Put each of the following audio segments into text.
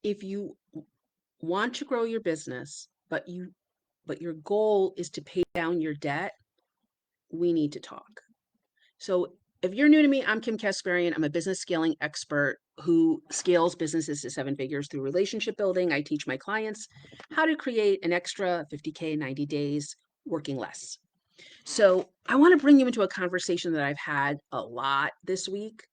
If you want to grow your business, but your goal is to pay down your debt, we need to talk. So if you're new to me, I'm Kim Kasparian. I'm a business scaling expert who scales businesses to seven figures through relationship building. I teach my clients how to create an extra 50K in 90 days working less. So I want to bring you into a conversation that I've had a lot this week.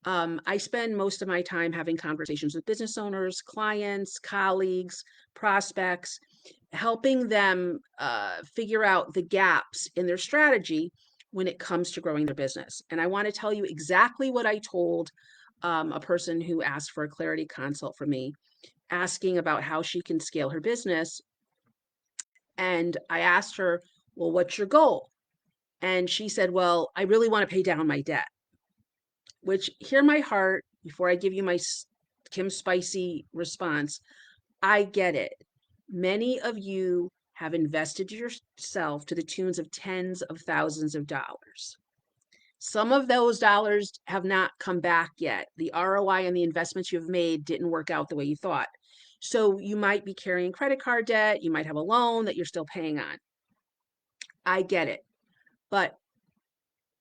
I spend most of my time having conversations with business owners, clients, colleagues, prospects, helping them figure out the gaps in their strategy when it comes to growing their business. And I want to tell you exactly what I told a person who asked for a clarity consult from me, asking about how she can scale her business. And I asked her, well, what's your goal? And she said, well, I really want to pay down my debt, which, hear my heart before I give you my Kim Spicy response. I get it. Many of you have invested yourself to the tunes of tens of thousands of dollars. Some of those dollars have not come back yet. The ROI on the investments you've made didn't work out the way you thought. So you might be carrying credit card debt. You might have a loan that you're still paying on. I get it. But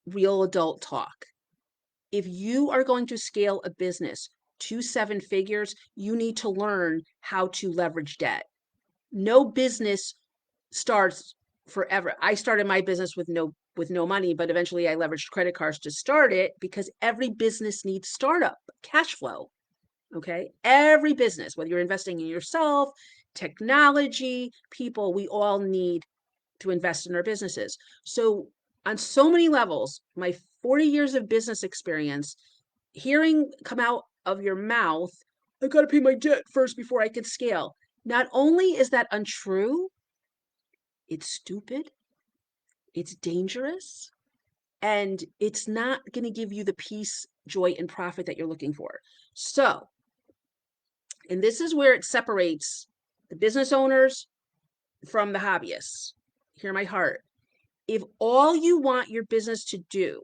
real adult talk. If you are going to scale a business to seven figures, you need to learn how to leverage debt. No business starts forever. I started my business with no money, but eventually I leveraged credit cards to start it because every business needs startup cash flow. Okay? Every business, whether you're investing in yourself, technology, people, we all need to invest in our businesses. So on so many levels, my 40 years of business experience, hearing come out of your mouth, I got to pay my debt first before I can scale. Not only is that untrue, it's stupid, it's dangerous, and it's not going to give you the peace, joy, and profit that you're looking for. So, and this is where it separates the business owners from the hobbyists. Hear my heart. If all you want your business to do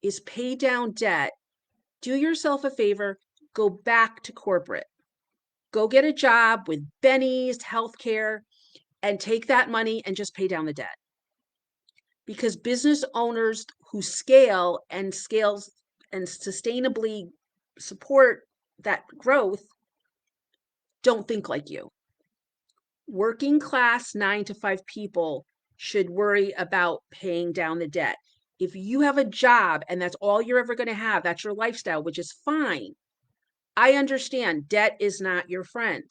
is pay down debt, do yourself a favor, go back to corporate. Go get a job with Benny's healthcare and take that money and just pay down the debt. Because business owners who scale and sustainably support that growth don't think like you. Working class 9 to 5 people should worry about paying down the debt. If you have a job and that's all you're ever going to have, that's your lifestyle, which is fine. I understand debt is not your friend.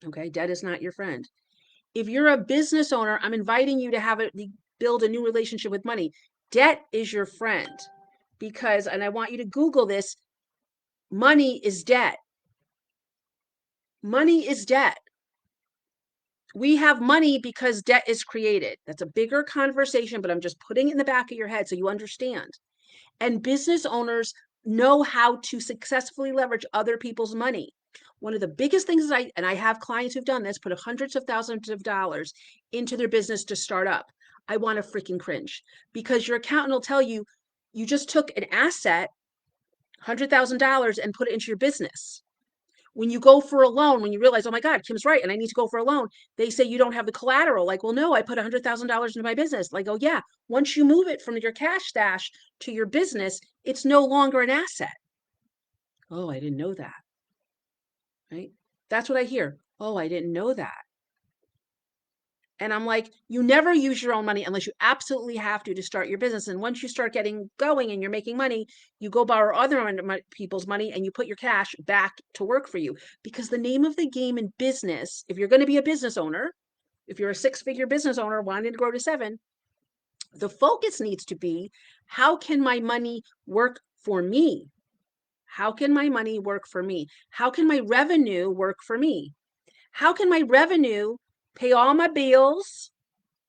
Okay, debt is not your friend. If you're a business owner, I'm inviting you to build a new relationship with money. Debt is your friend because, and I want you to Google this, money is debt. Money is debt. We have money because debt is created. That's a bigger conversation, but I'm just putting it in the back of your head so you understand. And business owners know how to successfully leverage other people's money. One of the biggest things is I have clients who've done this, put hundreds of thousands of dollars into their business to start up. I want to freaking cringe because your accountant will tell you, you just took an asset, $100,000, and put it into your business. When you go for a loan, when you realize, oh my God, Kim's right, and I need to go for a loan, they say you don't have the collateral. Like, well, no, I put $100,000 into my business. Like, oh yeah, once you move it from your cash stash to your business, it's no longer an asset. Oh, I didn't know that. Right? That's what I hear. Oh, I didn't know that. And I'm like, you never use your own money unless you absolutely have to start your business. And once you start getting going and you're making money, you go borrow other people's money and you put your cash back to work for you. Because the name of the game in business, if you're going to be a business owner, if you're a six-figure business owner wanting to grow to seven, the focus needs to be, how can my money work for me? How can my money work for me? How can my revenue work for me? How can my revenue pay all my bills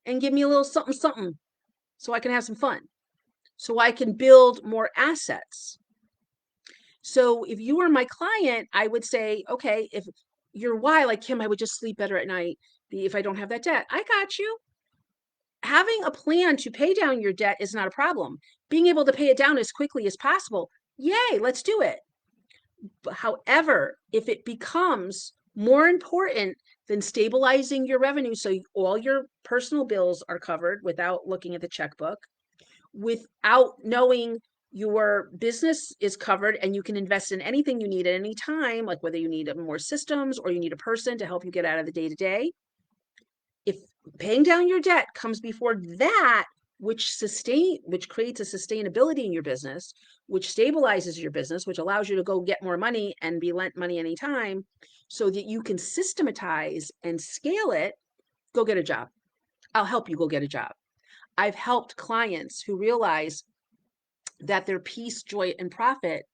and give me a little something, something so I can have some fun, so I can build more assets? So if you were my client, I would say, okay, if you're why, like Kim, I would just sleep better at night if I don't have that debt. I got you. Having a plan to pay down your debt is not a problem. Being able to pay it down as quickly as possible, yay, let's do it. However, if it becomes more important than stabilizing your revenue so all your personal bills are covered without looking at the checkbook, without knowing your business is covered and you can invest in anything you need at any time, like whether you need more systems or you need a person to help you get out of the day to day, if paying down your debt comes before that, which creates a sustainability in your business, which stabilizes your business, which allows you to go get more money and be lent money anytime so that you can systematize and scale it, go get a job. I'll help you go get a job. I've helped clients who realize that their peace, joy, and profit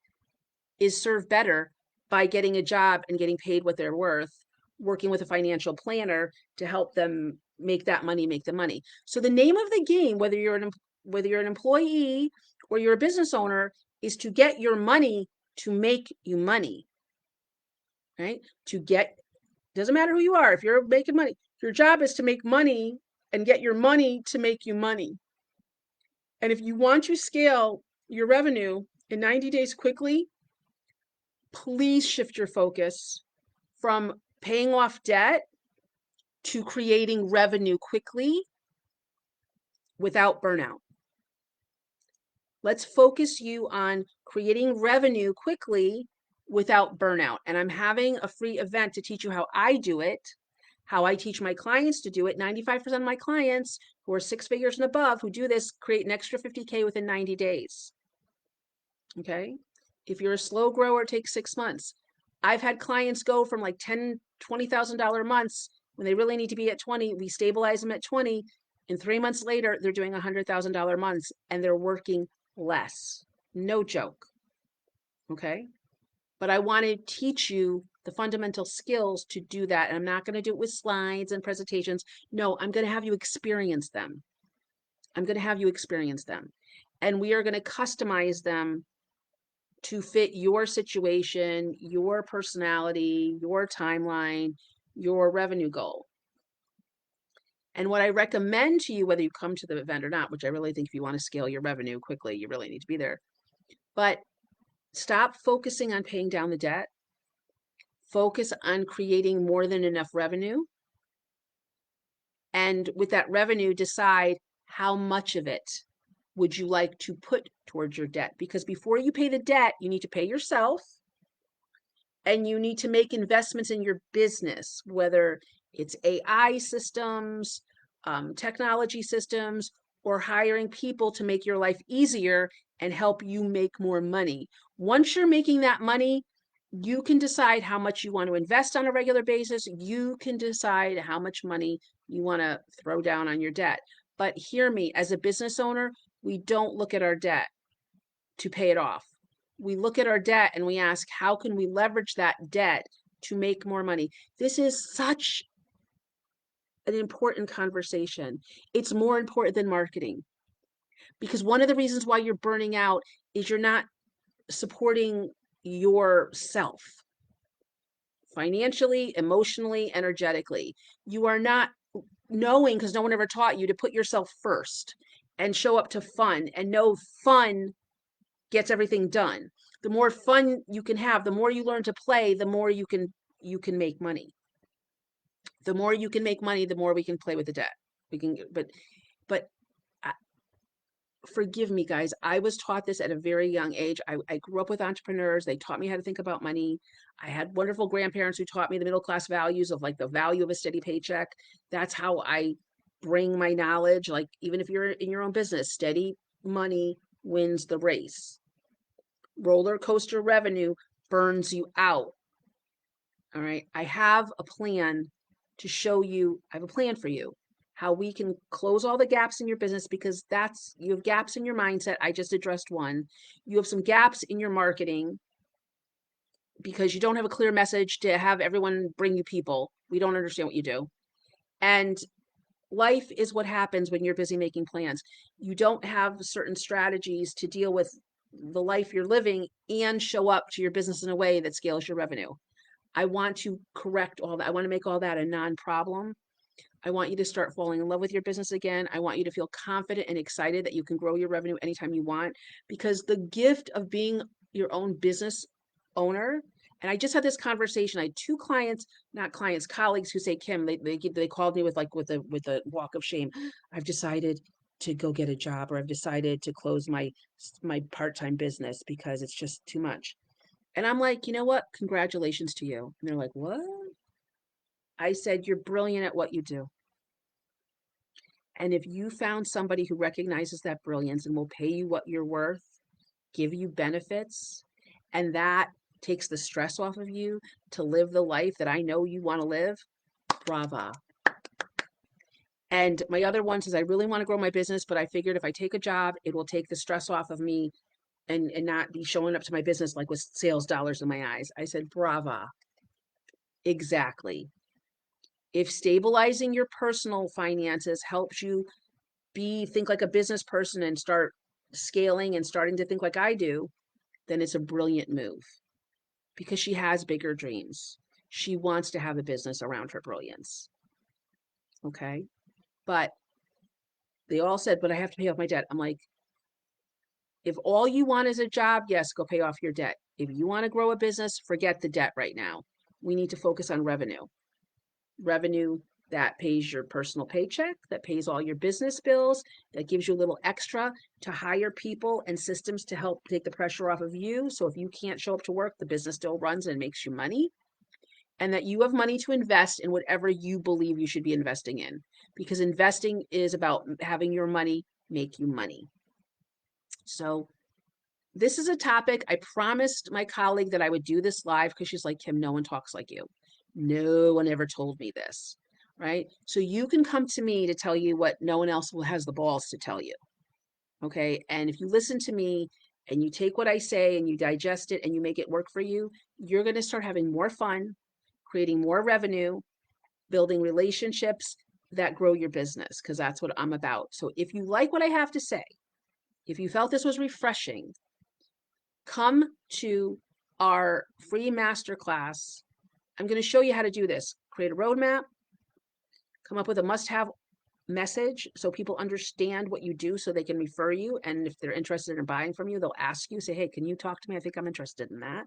is served better by getting a job and getting paid what they're worth, working with a financial planner to help them make that money, make the money. So the name of the game, whether you're an employee or you're a business owner, is to get your money to make you money, right? Doesn't matter who you are. If you're making money, your job is to make money and get your money to make you money. And if you want to scale your revenue in 90 days quickly, please shift your focus from paying off debt to creating revenue quickly without burnout. Let's focus you on creating revenue quickly without burnout. And I'm having a free event to teach you how I do it, how I teach my clients to do it. 95% of my clients who are 6 figures and above who do this create an extra 50K within 90 days. Okay. If you're a slow grower, it takes 6 months. I've had clients go from like $10,000, $20,000 months when they really need to be at 20. We stabilize them at 20. And 3 months later, they're doing $100,000 months and they're working less. No joke. Okay. But I want to teach you the fundamental skills to do that. And I'm not going to do it with slides and presentations. No, I'm going to have you experience them. I'm going to have you experience them. And we are going to customize them to fit your situation, your personality, your timeline, your revenue goal. And what I recommend to you, whether you come to the event or not, which I really think if you want to scale your revenue quickly, you really need to be there. But stop focusing on paying down the debt. Focus on creating more than enough revenue. And with that revenue, decide how much of it would you like to put towards your debt? Because before you pay the debt, you need to pay yourself and you need to make investments in your business, whether it's AI systems, technology systems, or hiring people to make your life easier and help you make more money. Once you're making that money, you can decide how much you want to invest on a regular basis. You can decide how much money you want to throw down on your debt. But hear me, as a business owner, we don't look at our debt to pay it off. We look at our debt and we ask, how can we leverage that debt to make more money? This is such an important conversation. It's more important than marketing because one of the reasons why you're burning out is you're not supporting yourself financially, emotionally, energetically. You are not knowing, because no one ever taught you to put yourself first and show up to fun and know fun gets everything done. The more fun you can have, the more you learn to play, the more you can make money. The more you can make money, the more we can play with the debt. We can, but forgive me, guys. I was taught this at a very young age. I grew up with entrepreneurs. They taught me how to think about money. I had wonderful grandparents who taught me the middle class values of like the value of a steady paycheck. That's how I bring my knowledge. Like, even if you're in your own business, steady money wins the race. Roller coaster revenue burns you out. All right. I have a plan to show you. I have a plan for you how we can close all the gaps in your business, because you have gaps in your mindset. I just addressed one. You have some gaps in your marketing because you don't have a clear message to have everyone bring you people. We don't understand what you do. And life is what happens when you're busy making plans. You don't have certain strategies to deal with the life you're living and show up to your business in a way that scales your revenue. I want to correct all that. I want to make all that a non-problem. I want you to start falling in love with your business again. I want you to feel confident and excited that you can grow your revenue anytime you want, because the gift of being your own business owner. And I just had this conversation. I had two clients, not clients, colleagues who say, Kim, they called me with like with a walk of shame. I've decided to go get a job, or I've decided to close my part-time business because it's just too much. And I'm like, you know what? Congratulations to you. And they're like, what? I said, you're brilliant at what you do. And if you found somebody who recognizes that brilliance and will pay you what you're worth, give you benefits, and that takes the stress off of you to live the life that I know you want to live, brava. And my other one says, I really want to grow my business, but I figured if I take a job, it will take the stress off of me and not be showing up to my business like with sales dollars in my eyes. I said, brava. Exactly. If stabilizing your personal finances helps you think like a business person and start scaling and starting to think like I do, then it's a brilliant move because she has bigger dreams. She wants to have a business around her brilliance. Okay. But they all said, but I have to pay off my debt. I'm like, if all you want is a job, yes, go pay off your debt. If you want to grow a business, forget the debt right now. We need to focus on revenue that pays your personal paycheck, that pays all your business bills, that gives you a little extra to hire people and systems to help take the pressure off of you. So if you can't show up to work, the business still runs and makes you money. And that you have money to invest in whatever you believe you should be investing in. Because investing is about having your money make you money. So this is a topic I promised my colleague that I would do this live because she's like, Kim, no one talks like you. No one ever told me this, right? So you can come to me to tell you what no one else has the balls to tell you, okay? And if you listen to me and you take what I say and you digest it and you make it work for you, you're going to start having more fun, creating more revenue, building relationships that grow your business because that's what I'm about. So if you like what I have to say, if you felt this was refreshing, come to our free masterclass. I'm going to show you how to do this. Create a roadmap, come up with a must-have message so people understand what you do so they can refer you. And if they're interested in buying from you, they'll ask you, say, hey, can you talk to me? I think I'm interested in that.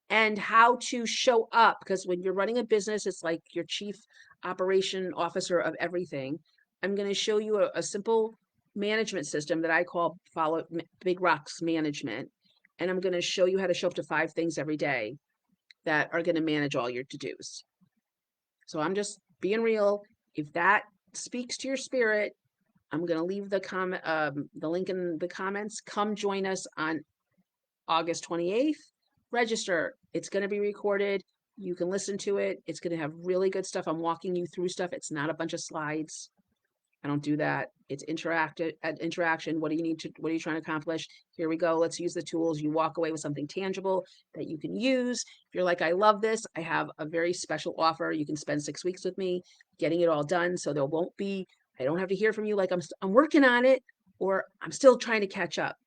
And how to show up, because when you're running a business, it's like your chief operation officer of everything. I'm going to show you a simple management system that I call follow Big Rocks management. And I'm going to show you how to show up to 5 things every day that are going to manage all your to-dos. So I'm just being real. If that speaks to your spirit, I'm going to leave the link in the comments. Come join us on August 28th. Register. It's going to be recorded. You can listen to it. It's going to have really good stuff. I'm walking you through stuff. It's not a bunch of slides. I don't do that. It's interaction. What are you trying to accomplish? Here we go. Let's use the tools. You walk away with something tangible that you can use. If you're like, I love this, I have a very special offer. You can spend 6 weeks with me getting it all done. So I don't have to hear from you like I'm working on it or I'm still trying to catch up.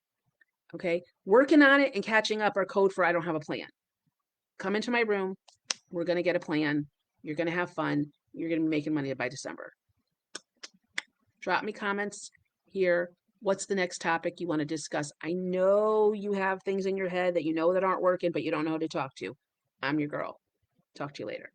Okay. Working on it and catching up are code for I don't have a plan. Come into my room. We're going to get a plan. You're going to have fun. You're going to be making money by December. Drop me comments here. What's the next topic you want to discuss? I know you have things in your head that you know that aren't working, but you don't know who to talk to. I'm your girl. Talk to you later.